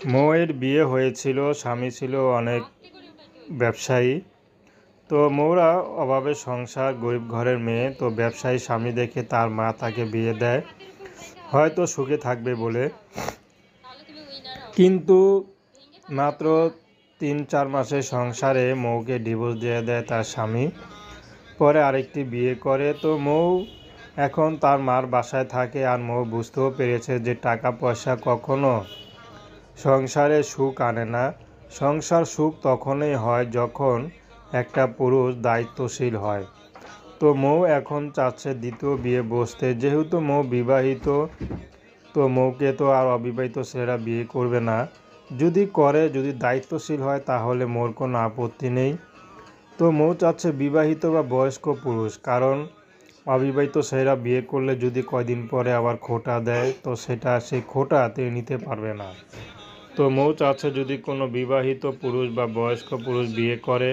মৌয়ের বিয়ে হয়েছিল, স্বামী ছিল অনেক ব্যবসায়ী। তো মৌরা অভাবে সংসার, গরিব ঘরের মেয়ে। তো ব্যবসায়ী স্বামী দেখে তার মা তাকে বিয়ে দেয়, হয়তো সুখে থাকবে বলে। কিন্তু মাত্র 3-4 মাসের সংসারে মৌকে ডিভোর্স দিয়ে দেয় তার স্বামী। পরে আরেকটি বিয়ে করে। তো মৌ এখন তার মার বাসায় থাকে। আর মৌ বুঝতেও পেরেছে যে টাকা পয়সা কখনো সংসারে সুখ আনে না। সংসার সুখ তখনই হয় যখন একটা পুরুষ দায়িত্বশীল হয়। তো মৌ এখন চাচ্ছে দ্বিতীয় বিয়ে বসতে। যেহেতু মৌ বিবাহিত, তো মৌকে তো আর অবিবাহিত ছেলেরা বিয়ে করবে না। যদি করে, যদি দায়িত্বশীল হয়, তাহলে মোর কোনো আপত্তি নেই। তো মৌ চাচ্ছে বিবাহিত বা বয়স্ক পুরুষ, কারণ অবিবাহিত ছেলেরা বিয়ে করলে যদি কয়দিন পরে আবার খোঁটা দেয়, তো সেই খোঁটা তিনি নিতে পারবে না। তো মৌ চাচ্ছে যদি কোনো বিবাহিত পুরুষ বা বয়স্ক পুরুষ বিয়ে করে,